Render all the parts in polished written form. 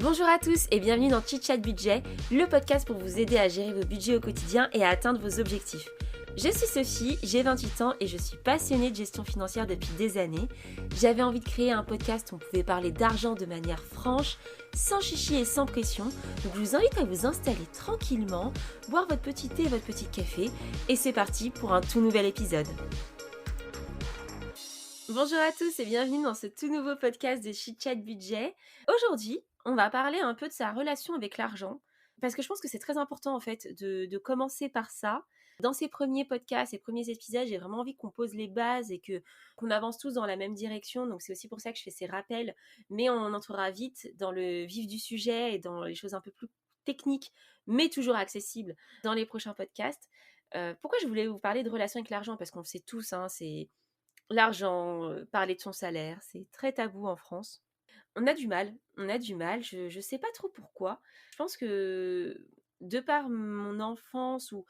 Bonjour à tous et bienvenue dans Chit Chat Budget, le podcast pour vous aider à gérer vos budgets au quotidien et à atteindre vos objectifs. Je suis Sophie, j'ai 28 ans et je suis passionnée de gestion financière depuis des années. J'avais envie de créer un podcast où on pouvait parler d'argent de manière franche, sans chichi et sans pression. Donc je vous invite à vous installer tranquillement, boire votre petit thé et votre petit café et c'est parti pour un tout nouvel épisode. Bonjour à tous et bienvenue dans ce tout nouveau podcast de Chit Chat Budget. Aujourd'hui, on va parler un peu de sa relation avec l'argent, parce que je pense que c'est très important en fait de commencer par ça. Dans ces premiers podcasts, ces premiers épisodes, j'ai vraiment envie qu'on pose les bases et qu'on avance tous dans la même direction. Donc c'est aussi pour ça que je fais ces rappels, mais on entrera vite dans le vif du sujet et dans les choses un peu plus techniques, mais toujours accessibles dans les prochains podcasts. Pourquoi je voulais vous parler de relation avec l'argent? Parce qu'on le sait tous, c'est l'argent, parler de son salaire, c'est très tabou en France. On a du mal, je sais pas trop pourquoi. Je pense que de par mon enfance où,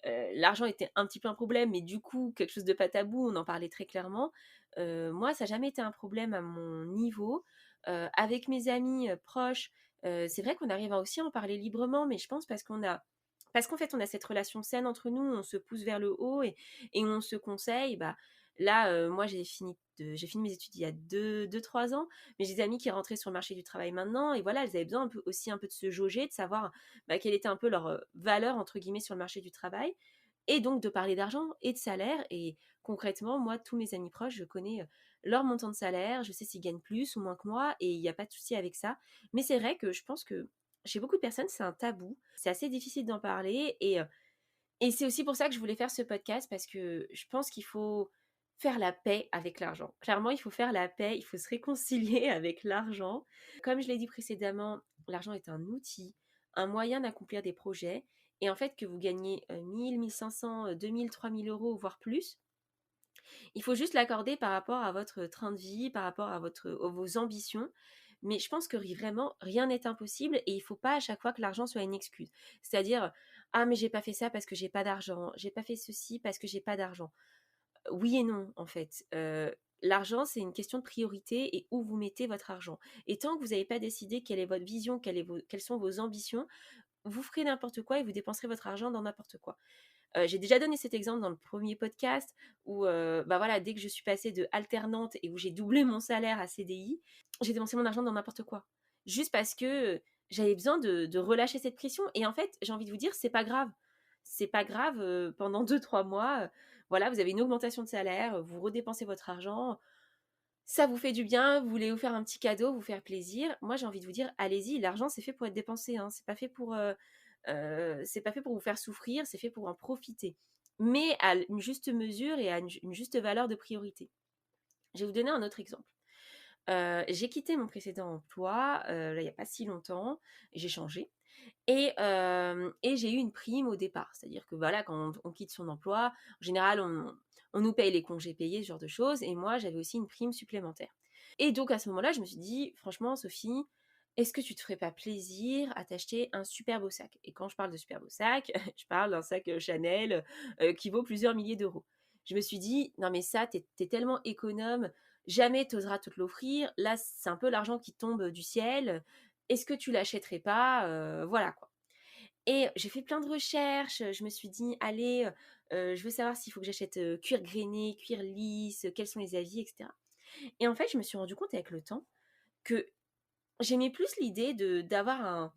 l'argent était un petit peu un problème, mais du coup quelque chose de pas tabou, on en parlait très clairement. Moi ça a jamais été un problème à mon niveau. Avec mes amis, proches, c'est vrai qu'on arrive à aussi en parler librement, mais je pense parce qu'en fait on a cette relation saine entre nous, on se pousse vers le haut et on se conseille. Bah, là, moi j'ai fini mes études il y a 2-3 ans, mais j'ai des amis qui rentraient sur le marché du travail maintenant et voilà, elles avaient besoin un peu de se jauger, de savoir, quelle était un peu leur, «valeur» entre guillemets sur le marché du travail et donc de parler d'argent et de salaire et concrètement, moi, tous mes amis proches, je connais, leur montant de salaire, je sais s'ils gagnent plus ou moins que moi et il y a pas de souci avec ça. Mais c'est vrai que je pense que chez beaucoup de personnes, c'est un tabou. C'est assez difficile d'en parler et c'est aussi pour ça que je voulais faire ce podcast parce que je pense qu'il faut faire la paix avec l'argent. Clairement, il faut faire la paix, il faut se réconcilier avec l'argent. Comme je l'ai dit précédemment, l'argent est un outil, un moyen d'accomplir des projets. Et en fait, que vous gagnez 1000, 1500, 2000, 3000 euros, voire plus, il faut juste l'accorder par rapport à votre train de vie, par rapport à vos ambitions. Mais je pense que vraiment, rien n'est impossible et il ne faut pas à chaque fois que l'argent soit une excuse. C'est-à-dire, ah mais j'ai pas fait ça parce que j'ai pas d'argent, j'ai pas fait ceci parce que j'ai pas d'argent. Oui et non, en fait. L'argent, c'est une question de priorité et où vous mettez votre argent. Et tant que vous n'avez pas décidé quelle est votre vision, quelles sont vos ambitions, vous ferez n'importe quoi et vous dépenserez votre argent dans n'importe quoi. J'ai déjà donné cet exemple dans le premier podcast où, bah, voilà, dès que je suis passée de alternante et où j'ai doublé mon salaire à CDI, j'ai dépensé mon argent dans n'importe quoi. Juste parce que j'avais besoin de relâcher cette pression et en fait, j'ai envie de vous dire, c'est pas grave. C'est pas grave, pendant 2-3 mois, voilà, vous avez une augmentation de salaire, vous redépensez votre argent, ça vous fait du bien, vous voulez vous faire un petit cadeau, vous faire plaisir. Moi, j'ai envie de vous dire: «Allez-y, l'argent, c'est fait pour être dépensé, hein. C'est pas fait pour vous faire souffrir, c'est fait pour en profiter, mais à une juste mesure et à une juste valeur de priorité. Je vais vous donner un autre exemple. J'ai quitté mon précédent emploi, là, il y a pas si longtemps, j'ai changé et j'ai eu une prime au départ. C'est-à-dire que voilà, quand on quitte son emploi, en général, on nous paye les congés payés, ce genre de choses et moi, j'avais aussi une prime supplémentaire et donc à ce moment-là, je me suis dit: «Franchement Sophie, est-ce que tu te ferais pas plaisir à t'acheter un super beau sac?» Et quand je parle de super beau sac, je parle d'un sac, Chanel, qui vaut plusieurs milliers d'euros. Je me suis dit: «Non mais ça, tu es tellement économe, jamais tu oseras te l'offrir. Là, c'est un peu l'argent qui tombe du ciel. Est-ce que tu l'achèterais pas?» Voilà quoi et j'ai fait plein de recherches, je me suis dit: «Allez, je veux savoir s'il faut que j'achète, cuir grainé, cuir lisse, quels sont les avis?» et cetera et en fait, je me suis rendu compte avec le temps que j'aimais plus l'idée d'avoir,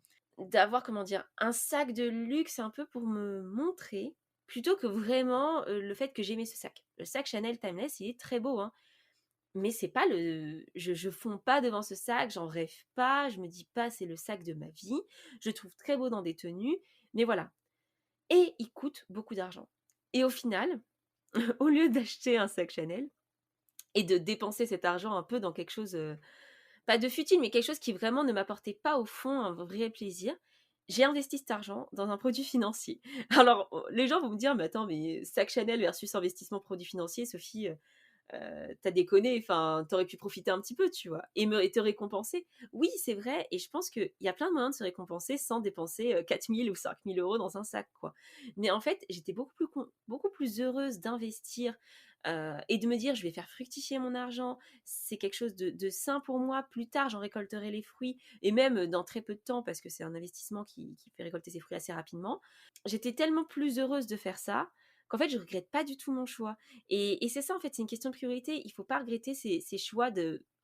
comment dire? Un sac de luxe un peu pour me montrer, plutôt que vraiment, le fait que j'aimais ce sac. Le sac Chanel Timeless, il est très beau, hein, mais c'est pas le je fonds pas devant ce sac, j'en rêve pas, je me dis pas: «C'est le sac de ma vie». Je le trouve très beau dans des tenues, mais voilà et il coûte beaucoup d'argent et au final, au lieu d'acheter un sac Chanel et de dépenser cet argent un peu dans quelque chose, pas de futile, mais quelque chose qui vraiment ne m'apportait pas au fond un vrai plaisir. J'ai investi cet argent dans un produit financier. Alors, les gens vont me dire: «Mais attends, mais sac Chanel versus investissement produit financier, Sophie, tu déconné, enfin, t'aurais pu profiter un petit peu», tu vois? Et te récompenser. Oui, c'est vrai et je pense qu'il y a plein de moyens de se récompenser sans dépenser, 4 000 ou 5 000 € dans un sac, quoi. Mais en fait, j'étais beaucoup plus heureuse d'investir, et de me dire: «Je vais faire fructifier mon argent, c'est quelque chose de sain pour moi, plus tard j'en récolterai les fruits et même dans très peu de temps parce que c'est un investissement qui fait récolter ses fruits assez rapidement». J'étais tellement plus heureuse de faire ça qu'en fait je regrette pas du tout mon choix et c'est ça en fait, c'est une question de priorité. Il faut pas regretter ses choix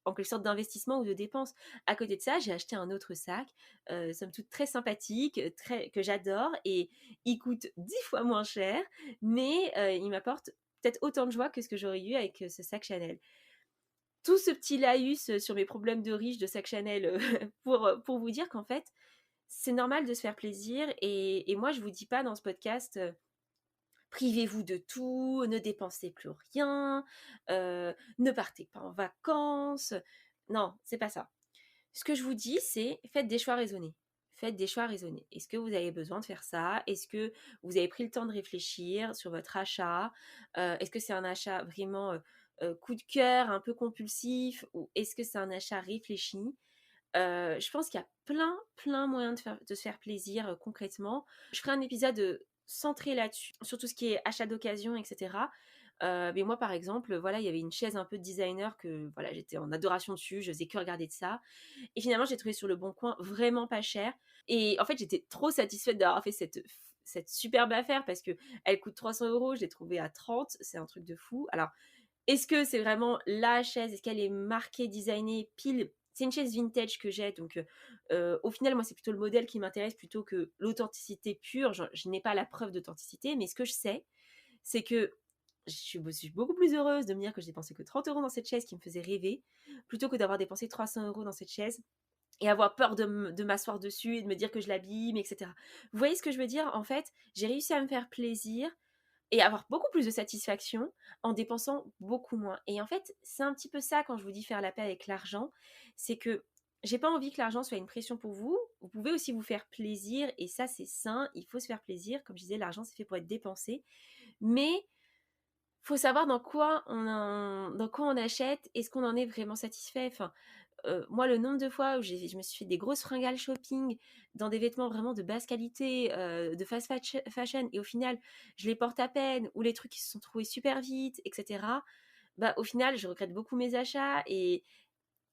en quelque sorte d'investissement ou de dépense. À côté de ça, j'ai acheté un autre sac, somme toute très sympathique, très que j'adore et il coûte 10 fois moins cher, mais il m'apporte peut-être autant de joie que ce que j'aurais eu avec ce sac Chanel. Tout ce petit laïus sur mes problèmes de riche de sac Chanel pour vous dire qu'en fait, c'est normal de se faire plaisir et moi je vous dis pas dans ce podcast privez-vous de tout, ne dépensez plus rien, ne partez pas en vacances. Non, c'est pas ça. Ce que je vous dis, c'est faites des choix raisonnés. Faites des choix raisonnés. Est-ce que vous avez besoin de faire ça? Est-ce que vous avez pris le temps de réfléchir sur votre achat? Est-ce que c'est un achat vraiment coup de cœur, un peu compulsif? Ou est-ce que c'est un achat réfléchi? Je pense qu'il y a plein moyens de se faire plaisir concrètement. Je ferai un épisode centré là-dessus, sur tout ce qui est achat d'occasion, etc. Mais moi, par exemple, voilà, il y avait une chaise un peu designer que voilà, j'étais en adoration dessus, je faisais que regarder de ça. Et finalement, j'ai trouvé sur le bon coin vraiment pas cher. Et en fait, j'étais trop satisfaite d'avoir fait cette superbe affaire parce que elle coûte 300 euros, je l'ai trouvée à 30, c'est un truc de fou. Alors, est-ce que c'est vraiment la chaise? Est-ce qu'elle est marquée, designée, pile? C'est une chaise vintage que j'ai, donc au final, moi, c'est plutôt le modèle qui m'intéresse plutôt que l'authenticité pure. Je n'ai pas la preuve d'authenticité, mais ce que je sais, c'est que je suis beaucoup plus heureuse de me dire que j'ai dépensé que 30 euros dans cette chaise qui me faisait rêver, plutôt que d'avoir dépensé 300 euros dans cette chaise et avoir peur de m'asseoir dessus et de me dire que je l'abîme, etc. Vous voyez ce que je veux dire? En fait, j'ai réussi à me faire plaisir et avoir beaucoup plus de satisfaction en dépensant beaucoup moins. Et en fait, c'est un petit peu ça quand je vous dis faire la paix avec l'argent, c'est que j'ai pas envie que l'argent soit une pression pour vous. Vous pouvez aussi vous faire plaisir et ça c'est sain, il faut se faire plaisir. Comme je disais, l'argent c'est fait pour être dépensé, mais faut savoir dans quoi on achète, est-ce qu'on en est vraiment satisfait. Enfin, moi, le nombre de fois où je me suis fait des grosses fringales shopping dans des vêtements vraiment de basse qualité, de fashion, et au final, je les porte à peine, ou les trucs qui se sont trouvés super vite, etc. Bah, au final, je regrette beaucoup mes achats et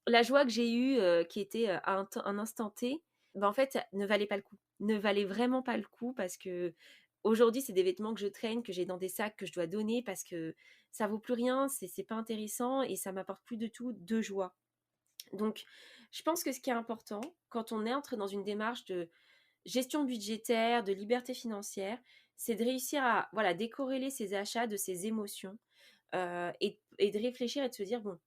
la joie que j'ai eue, qui était à un instant T, bah, en fait, ne valait pas le coup. Ne valait vraiment pas le coup parce que aujourd'hui, c'est des vêtements que je traîne, que j'ai dans des sacs que je dois donner parce que ça vaut plus rien, c'est pas intéressant et ça m'apporte plus de tout de joie. Donc, je pense que ce qui est important quand on entre dans une démarche de gestion budgétaire, de liberté financière, c'est de réussir à voilà, décorréler ses achats de ses émotions et de réfléchir et de se dire, bon,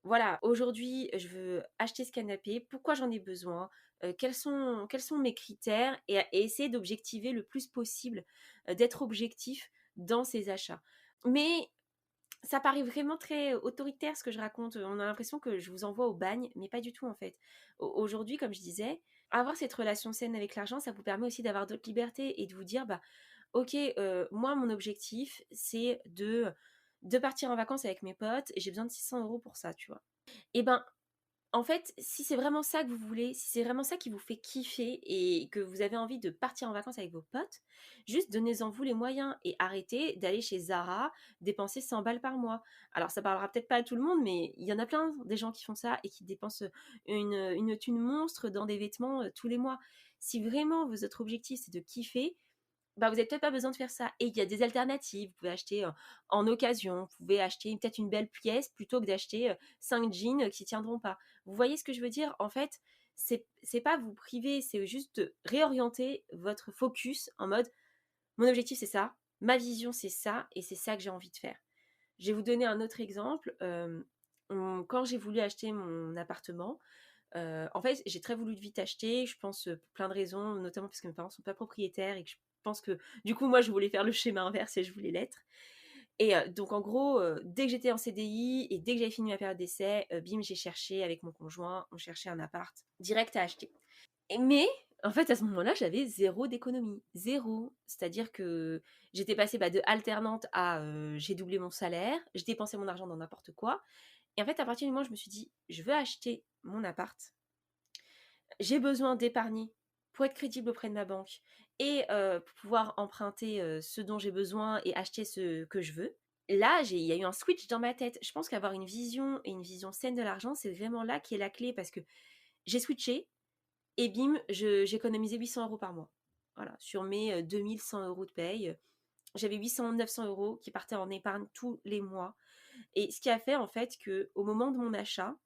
voilà, aujourd'hui, je veux acheter ce canapé, pourquoi j'en ai besoin, quels sont mes critères et essayer d'objectiver le plus possible, d'être objectif dans ses achats. Mais ça paraît vraiment très autoritaire ce que je raconte. On a l'impression que je vous envoie au bagne, mais pas du tout en fait. Aujourd'hui, comme je disais, avoir cette relation saine avec l'argent, ça vous permet aussi d'avoir d'autres libertés et de vous dire, bah, ok, moi, mon objectif, c'est de partir en vacances avec mes potes et j'ai besoin de 600 euros pour ça, tu vois. Et ben, en fait, si c'est vraiment ça que vous voulez, si c'est vraiment ça qui vous fait kiffer et que vous avez envie de partir en vacances avec vos potes, juste donnez-en vous les moyens et arrêtez d'aller chez Zara dépenser 100 balles par mois. Alors ça parlera peut-être pas à tout le monde, mais il y en a plein des gens qui font ça et qui dépensent une thune monstre dans des vêtements tous les mois. Si vraiment votre objectif c'est de kiffer, bah, vous avez peut-être pas besoin de faire ça. Et il y a des alternatives. Vous pouvez acheter en occasion, vous pouvez acheter peut-être une belle pièce plutôt que d'acheter 5 jeans qui tiendront pas. Vous voyez ce que je veux dire? En fait, c'est pas vous priver, c'est juste de réorienter votre focus en mode mon objectif c'est ça, ma vision c'est ça, et c'est ça que j'ai envie de faire. Je vais vous donner un autre exemple. Quand j'ai voulu acheter mon appartement, en fait, j'ai très voulu vite acheter, je pense, pour plein de raisons, notamment parce que mes parents sont pas propriétaires et que je pense que, du coup, moi, je voulais faire le schéma inverse et je voulais l'être. Et donc, en gros, dès que j'étais en CDI et dès que j'avais fini ma période d'essai, bim, j'ai cherché avec mon conjoint, on cherchait un appart direct à acheter. Mais, en fait, à ce moment-là, j'avais 0 d'économie. 0. C'est-à-dire que j'étais passée, bah, de alternante à, j'ai doublé mon salaire, je dépensais mon argent dans n'importe quoi. Et en fait, à partir du moment où je me suis dit: «Je veux acheter mon appart, j'ai besoin d'épargner pour être crédible auprès de ma banque et pour pouvoir emprunter ce dont j'ai besoin et acheter ce que je veux. là, il y a eu un switch dans ma tête. Je pense qu'avoir une vision et une vision saine de l'argent, c'est vraiment là qui est la clé parce que j'ai switché et bim, j'économisais 800 € par mois. Voilà, sur mes 2100 € de paye, j'avais 800-900 € qui partaient en épargne tous les mois. Et ce qui a fait en fait que au moment de mon achat,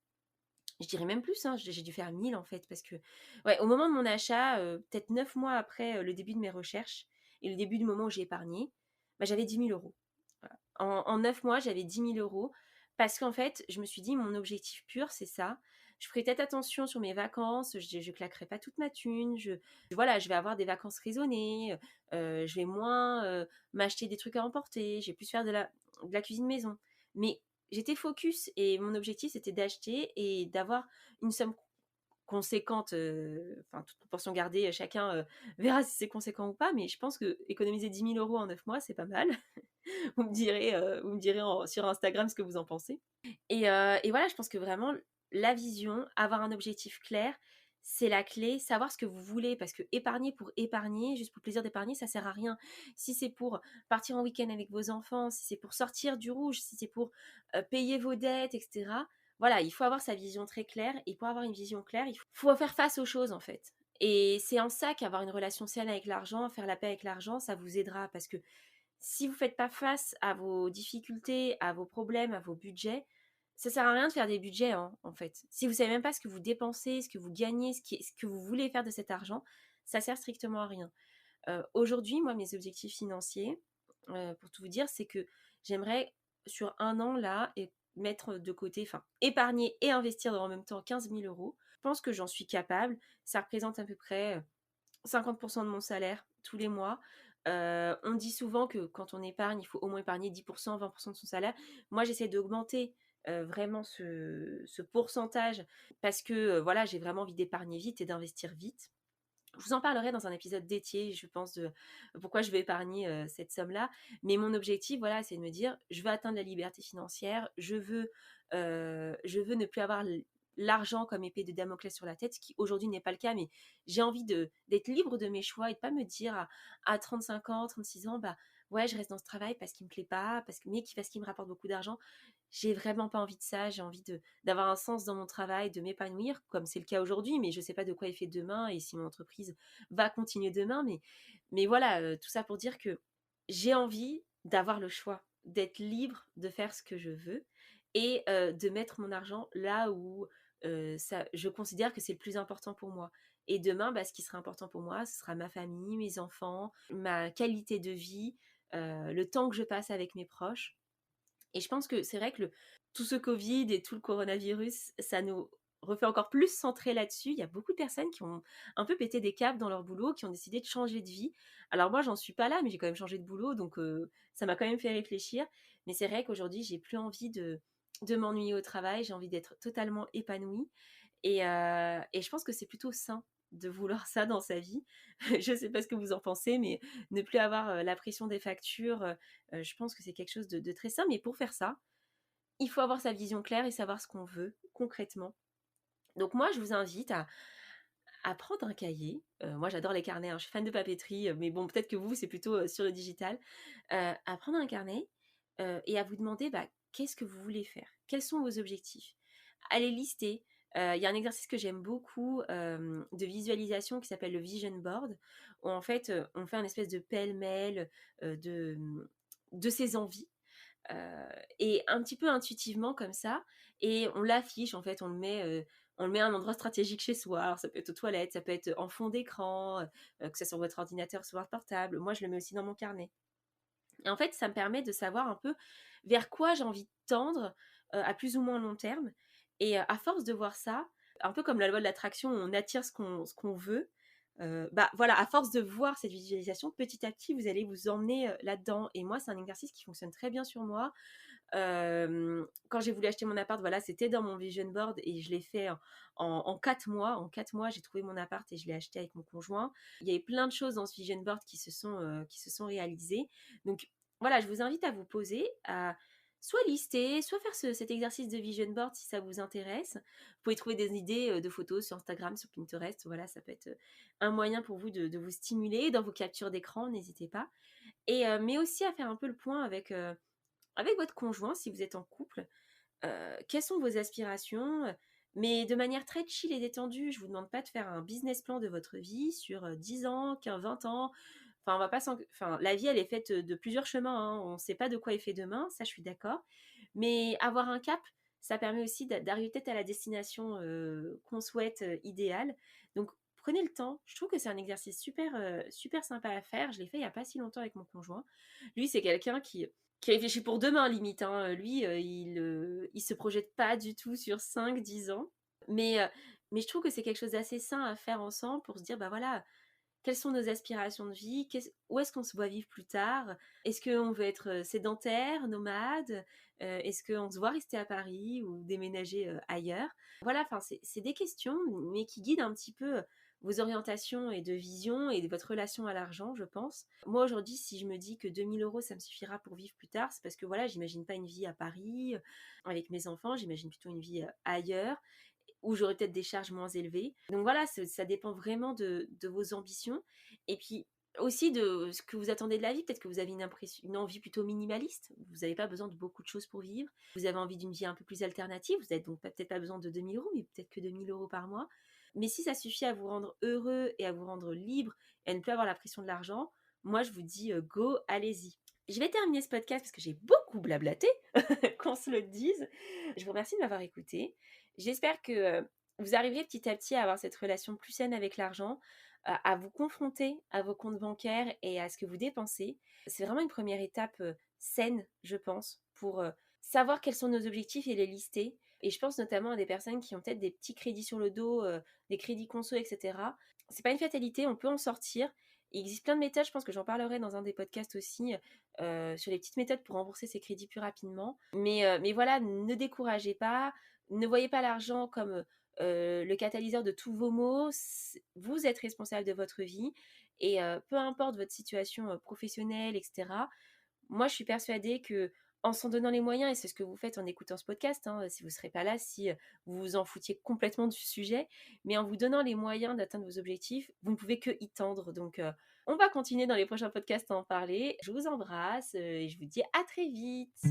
je dirais même plus, hein, j'ai dû faire 1000 en fait, parce que ouais, au moment de mon achat, peut-être 9 mois après le début de mes recherches et le début du moment où j'ai épargné, bah, j'avais 10 000 €. Voilà. En 9 mois, j'avais 10 000 € parce qu'en fait, je me suis dit, mon objectif pur, c'est ça. Je ferai peut-être attention sur mes vacances, je claquerai pas toute ma thune, voilà, je vais avoir des vacances raisonnées, je vais moins m'acheter des trucs à emporter, je vais plus faire de la cuisine maison. Mais j'étais focus et mon objectif c'était d'acheter et d'avoir une somme conséquente, enfin toute proportion gardée, chacun verra si c'est conséquent ou pas, mais je pense que économiser 10 000 € en 9 mois, c'est pas mal. Vous me direz sur Instagram ce que vous en pensez. Et voilà, je pense que vraiment la vision, avoir un objectif clair, c'est la clé. Savoir ce que vous voulez, parce que épargner pour épargner, juste pour le plaisir d'épargner, ça sert à rien. Si c'est pour partir en week-end avec vos enfants, si c'est pour sortir du rouge, si c'est pour payer vos dettes, etc. Voilà, il faut avoir sa vision très claire. Et pour avoir une vision claire, il faut faire face aux choses en fait. Et c'est en ça qu'avoir une relation saine avec l'argent, faire la paix avec l'argent, ça vous aidera. Parce que si vous ne faites pas face à vos difficultés, à vos problèmes, à vos budgets, ça sert à rien de faire des budgets, hein, en fait. Si vous savez même pas ce que vous dépensez, ce que vous gagnez, ce que vous voulez faire de cet argent, ça sert strictement à rien. Aujourd'hui, moi, mes objectifs financiers, pour tout vous dire, c'est que j'aimerais, sur un an, là, mettre de côté, enfin, épargner et investir en même temps 15 000 €. Je pense que j'en suis capable. Ça représente à peu près 50% de mon salaire tous les mois. On dit souvent que quand on épargne, il faut au moins épargner 10%, 20% de son salaire. Moi, j'essaie d'augmenter vraiment ce pourcentage parce que voilà, j'ai vraiment envie d'épargner vite et d'investir vite. Je vous en parlerai dans un épisode dédié, je pense, de pourquoi je vais épargner cette somme-là. Mais mon objectif, voilà, c'est de me dire, je veux atteindre la liberté financière, je veux ne plus avoir l'argent comme épée de Damoclès sur la tête, ce qui aujourd'hui n'est pas le cas, mais j'ai envie d'être libre de mes choix et de pas me dire à 35 ans, 36 ans, bah ouais, je reste dans ce travail parce qu'il me plaît pas, mais parce qu'il me rapporte beaucoup d'argent. J'ai vraiment pas envie de ça, j'ai envie d'avoir un sens dans mon travail, de m'épanouir, comme c'est le cas aujourd'hui, mais je sais pas de quoi il fait demain et si mon entreprise va continuer demain, mais voilà, tout ça pour dire que j'ai envie d'avoir le choix, d'être libre de faire ce que je veux et de mettre mon argent là où je considère que c'est le plus important pour moi. Et demain, bah, ce qui sera important pour moi, ce sera ma famille, mes enfants, ma qualité de vie, le temps que je passe avec mes proches. Et je pense que c'est vrai que tout ce Covid et tout le coronavirus, ça nous refait encore plus centrer là-dessus. Il y a beaucoup de personnes qui ont un peu pété des câbles dans leur boulot, qui ont décidé de changer de vie. Alors moi, j'en suis pas là, mais j'ai quand même changé de boulot, donc ça m'a quand même fait réfléchir. Mais c'est vrai qu'aujourd'hui, j'ai plus envie de m'ennuyer au travail, j'ai envie d'être totalement épanouie. Et je pense que c'est plutôt sain de vouloir ça dans sa vie. Je sais pas ce que vous en pensez, mais ne plus avoir la pression des factures, je pense que c'est quelque chose de très sain. Mais pour faire ça, il faut avoir sa vision claire et savoir ce qu'on veut concrètement. Donc moi, je vous invite à prendre un cahier. Moi, j'adore les carnets, hein, je suis fan de papeterie, mais bon, peut-être que vous, c'est plutôt sur le digital. À prendre un carnet et à vous demander bah, qu'est-ce que vous voulez faire, quels sont vos objectifs. Allez lister. Il y a un exercice que j'aime beaucoup de visualisation qui s'appelle le vision board, où en fait, on fait un espèce de pêle-mêle de ses envies et un petit peu intuitivement comme ça, et on l'affiche en fait, on le met à un endroit stratégique chez soi. Alors ça peut être aux toilettes, ça peut être en fond d'écran, que ce soit sur votre ordinateur, sur votre portable. Moi, je le mets aussi dans mon carnet. Et en fait, ça me permet de savoir un peu vers quoi j'ai envie de tendre à plus ou moins long terme. Et à force de voir ça, un peu comme la loi de l'attraction, on attire ce qu'on veut. Bah voilà, à force de voir cette visualisation, petit à petit, vous allez vous emmener là-dedans. Et moi, c'est un exercice qui fonctionne très bien sur moi. Quand j'ai voulu acheter mon appart, voilà, c'était dans mon vision board et je l'ai fait en 4 mois. En 4 mois, j'ai trouvé mon appart et je l'ai acheté avec mon conjoint. Il y avait plein de choses dans ce vision board qui se sont réalisées. Donc voilà, je vous invite à vous poser, à soit lister, soit faire cet exercice de vision board si ça vous intéresse. Vous pouvez trouver des idées de photos sur Instagram, sur Pinterest. Voilà, ça peut être un moyen pour vous de vous stimuler dans vos captures d'écran, n'hésitez pas. Mais aussi à faire un peu le point avec avec votre conjoint, si vous êtes en couple, quelles sont vos aspirations, mais de manière très chill et détendue. Je ne vous demande pas de faire un business plan de votre vie sur 10 ans, 15, 20 ans. Enfin, on va pas enfin, la vie, elle est faite de plusieurs chemins, hein. On ne sait pas de quoi est fait demain, ça, je suis d'accord. Mais avoir un cap, ça permet aussi d'arriver peut-être à la destination qu'on souhaite, idéale. Donc, prenez le temps. Je trouve que c'est un exercice super, super sympa à faire. Je l'ai fait il n'y a pas si longtemps avec mon conjoint. Lui, c'est quelqu'un qui réfléchit pour demain limite, hein. Lui, il se projette pas du tout sur 5, 10 ans. Mais, mais je trouve que c'est quelque chose d'assez sain à faire ensemble pour se dire, bah voilà, quelles sont nos aspirations de vie, où est-ce qu'on se voit vivre plus tard, est-ce qu'on veut être sédentaire, nomade, est-ce qu'on se voit rester à Paris ou déménager ailleurs. Voilà, enfin c'est des questions, mais qui guident un petit peu vos orientations et de vision et de votre relation à l'argent, je pense. Moi aujourd'hui, si je me dis que 2 000 euros, ça me suffira pour vivre plus tard, c'est parce que voilà, j'imagine pas une vie à Paris avec mes enfants, j'imagine plutôt une vie ailleurs où j'aurai peut-être des charges moins élevées. Donc voilà, ça dépend vraiment de vos ambitions. Et puis aussi de ce que vous attendez de la vie. Peut-être que vous avez une envie plutôt minimaliste. Vous n'avez pas besoin de beaucoup de choses pour vivre. Vous avez envie d'une vie un peu plus alternative. Vous n'avez donc peut-être pas besoin de 2 000 euros, mais peut-être que 2 000 euros par mois. Mais si ça suffit à vous rendre heureux et à vous rendre libre et à ne plus avoir la pression de l'argent, moi je vous dis go, allez-y. Je vais terminer ce podcast parce que j'ai beaucoup blablaté, qu'on se le dise. Je vous remercie de m'avoir écouté. J'espère que vous arriverez petit à petit à avoir cette relation plus saine avec l'argent, à vous confronter à vos comptes bancaires et à ce que vous dépensez. C'est vraiment une première étape saine, je pense, pour savoir quels sont nos objectifs et les lister. Et je pense notamment à des personnes qui ont peut-être des petits crédits sur le dos, des crédits conso, etc. C'est pas une fatalité, on peut en sortir. Il existe plein de méthodes, je pense que j'en parlerai dans un des podcasts aussi, sur les petites méthodes pour rembourser ses crédits plus rapidement. Mais voilà, ne découragez pas, ne voyez pas l'argent comme le catalyseur de tous vos maux. Vous êtes responsable de votre vie et peu importe votre situation professionnelle, etc. Moi, je suis persuadée que en s'en donnant les moyens, et c'est ce que vous faites en écoutant ce podcast, hein, si vous ne serez pas là, si vous vous en foutiez complètement du sujet, mais en vous donnant les moyens d'atteindre vos objectifs, vous ne pouvez que y tendre. Donc, on va continuer dans les prochains podcasts à en parler. Je vous embrasse et je vous dis à très vite.